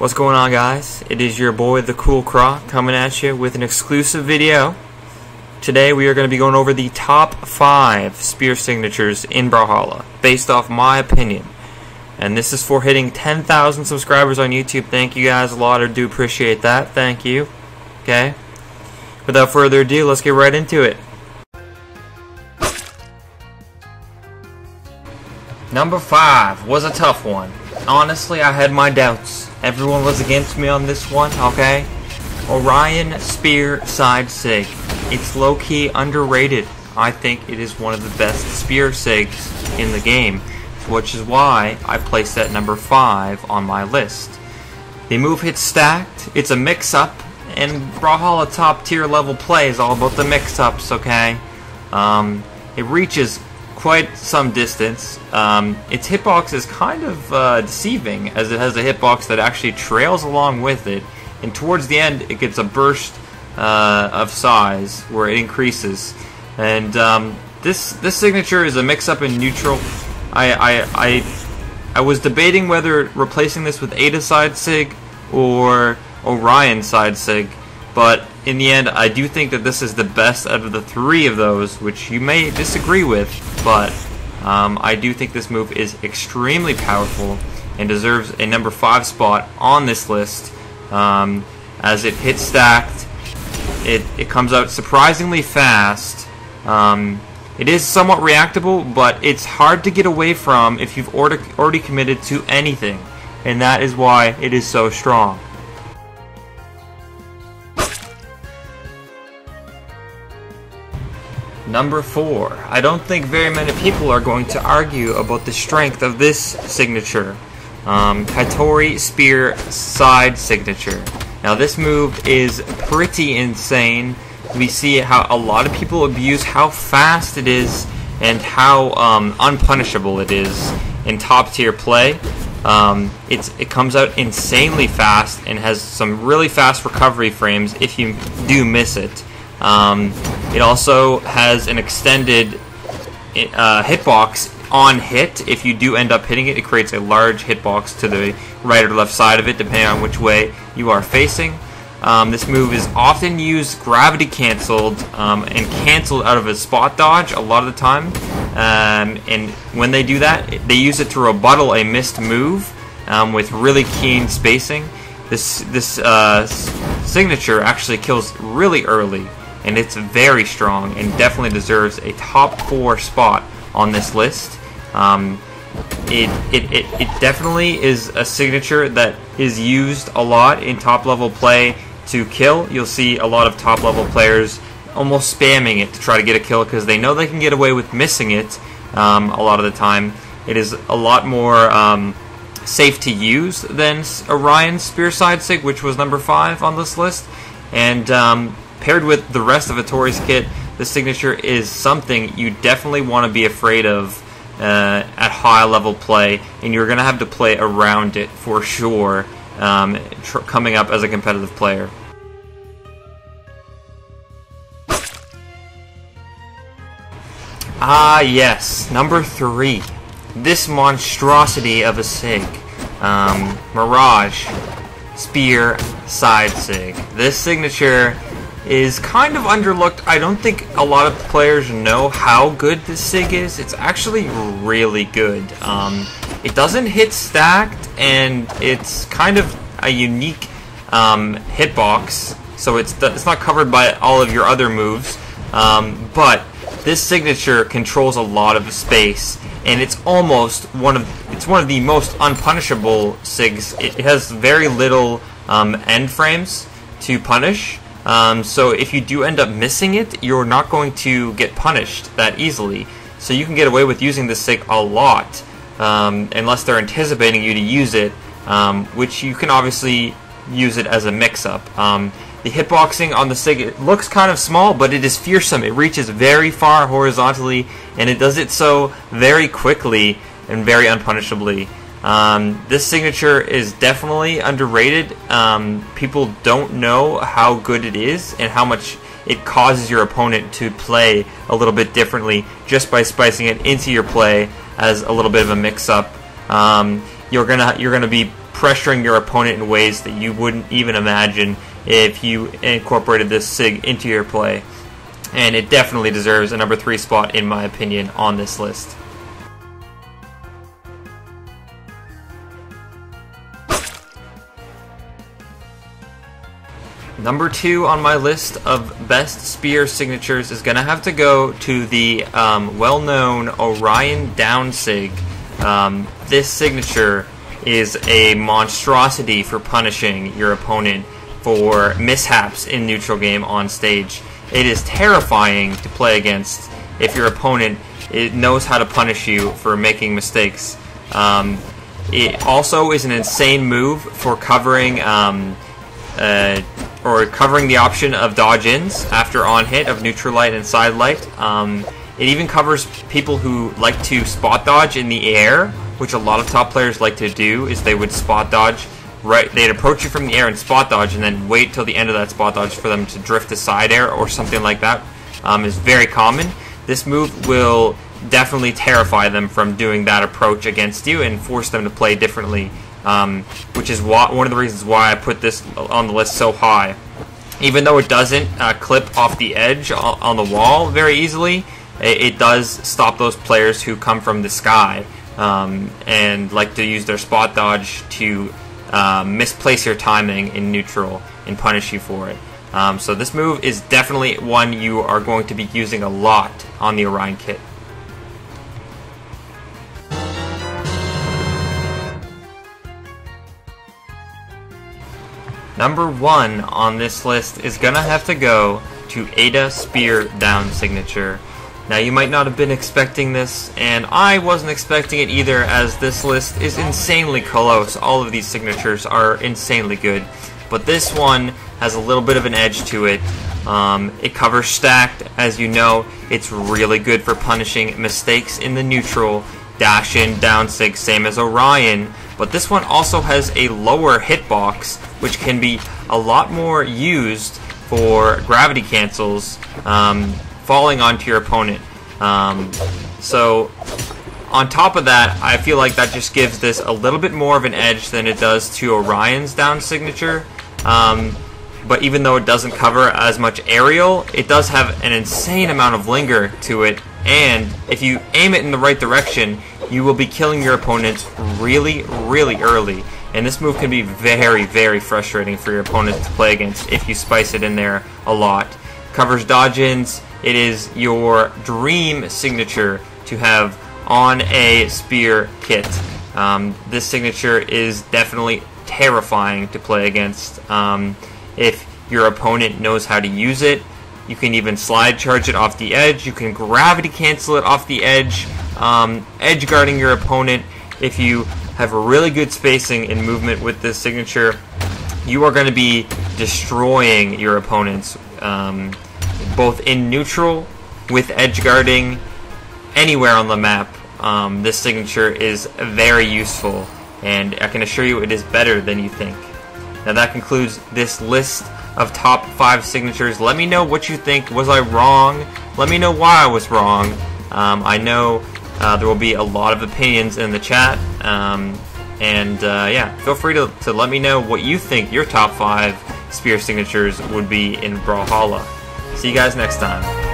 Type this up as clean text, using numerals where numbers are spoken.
What's going on, guys? It is your boy the Cool Croc coming at you with an exclusive video. Today we are going to be going over the top 5 spear signatures in Brawlhalla based off my opinion. And this is for hitting 10,000 subscribers on YouTube. Thank you guys a lot. I do appreciate that. Thank you. Okay. Without further ado, let's get right into it. Number 5 was a tough one. Honestly, I had my doubts. Everyone was against me on this one, okay? Orion Spear SIG. It's low-key underrated. I think it is one of the best spear SIGs in the game, which is why I placed that number 5 on my list. The move hits stacked, it's a mix-up, and Brawlhalla top tier level play is all about the mix-ups, okay? It reaches quite some distance. Its hitbox is kind of deceiving, as it has a hitbox that actually trails along with it, and towards the end it gets a burst of size where it increases. And this signature is a mix-up in neutral. I was debating whether replacing this with SSIG or Orion SIG, but in the end, I do think that this is the best out of the 3 of those, which you may disagree with, but I do think this move is extremely powerful and deserves a number 5 spot on this list. As it hits stacked, it comes out surprisingly fast. It is somewhat reactable, but it's hard to get away from if you've already committed to anything, and that is why it is so strong. Number 4. I don't think very many people are going to argue about the strength of this signature. Hattori Spear SIG signature. Now this move is pretty insane. We see how a lot of people abuse how fast it is and how unpunishable it is in top tier play. It comes out insanely fast and has some really fast recovery frames if you do miss it. It also has an extended hitbox on hit. If you do end up hitting it, it creates a large hitbox to the right or left side of it, depending on which way you are facing. This move is often used gravity canceled and canceled out of a spot dodge a lot of the time. And when they do that, they use it to rebuttal a missed move with really keen spacing. This signature actually kills really early, and it's very strong and definitely deserves a top 4 spot on this list. It definitely is a signature that is used a lot in top level play to kill. You'll see a lot of top level players almost spamming it to try to get a kill because they know they can get away with missing it a lot of the time. It is a lot more safe to use than Orion Spear SIG, which was number 5 on this list. And paired with the rest of Hattori's kit, the signature is something you definitely want to be afraid of at high level play, and you're going to have to play around it for sure coming up as a competitive player. Ah yes, number 3. This monstrosity of a SIG. Mirage Spear SIG. This signature is kind of underlooked. I don't think a lot of players know how good this SIG is. It's actually really good. It doesn't hit stacked, and it's kind of a unique hitbox, so it's not covered by all of your other moves. But this signature controls a lot of space, and it's almost one of the most unpunishable SIGs. It has very little end frames to punish. So if you do end up missing it, you're not going to get punished that easily. So you can get away with using this SIG a lot, unless they're anticipating you to use it, which you can obviously use it as a mix-up. The hitboxing on the SIG, it looks kind of small, but it is fearsome. It reaches very far horizontally, and it does it so very quickly and very unpunishably. This signature is definitely underrated. People don't know how good it is and how much it causes your opponent to play a little bit differently just by spicing it into your play as a little bit of a mix-up. You're gonna be pressuring your opponent in ways that you wouldn't even imagine if you incorporated this SIG into your play. And it definitely deserves a number 3 spot in my opinion on this list. Number 2 on my list of best spear signatures is going to have to go to the well-known Orion down SIG. This signature is a monstrosity for punishing your opponent for mishaps in neutral game on stage. It is terrifying to play against if your opponent knows how to punish you for making mistakes. It also is an insane move for covering covering the option of dodge-ins after on-hit of neutral light and side light. It even covers people who like to spot dodge in the air, which a lot of top players like to do, is they would spot dodge. Right, they'd approach you from the air and spot dodge, and then wait till the end of that spot dodge for them to drift to side air or something like that. Is very common. This move will definitely terrify them from doing that approach against you and force them to play differently. Which is one of the reasons why I put this on the list so high. Even though it doesn't clip off the edge on the wall very easily, it does stop those players who come from the sky and like to use their spot dodge to misplace your timing in neutral and punish you for it. So this move is definitely one you are going to be using a lot on the Orion kit. Number 1 on this list is gonna have to go to Ada Spear down signature. Now you might not have been expecting this, and I wasn't expecting it either, as this list is insanely close. All of these signatures are insanely good, but this one has a little bit of an edge to it. It covers stacked, as you know. It's really good for punishing mistakes in the neutral, dash in, down sig, same as Orion. But this one also has a lower hitbox, which can be a lot more used for gravity cancels falling onto your opponent. So on top of that, I feel like that just gives this a little bit more of an edge than it does to Orion's down signature. But even though it doesn't cover as much aerial, it does have an insane amount of linger to it, and if you aim it in the right direction, you will be killing your opponents really, really early. And this move can be very, very frustrating for your opponents to play against if you spice it in there a lot. Covers dodge-ins. It is your dream signature to have on a spear kit. This signature is definitely terrifying to play against. If your opponent knows how to use it, you can even slide charge it off the edge. You can gravity cancel it off the edge. Edge guarding your opponent. If you have really good spacing and movement with this signature, you are going to be destroying your opponents, both in neutral, with edge guarding, anywhere on the map. This signature is very useful, and I can assure you it is better than you think. Now that concludes this list of top 5 signatures. Let me know what you think. Was I wrong? Let me know why I was wrong. I know there will be a lot of opinions in the chat, yeah, feel free to let me know what you think your top 5 spear signatures would be in Brawlhalla. See you guys next time.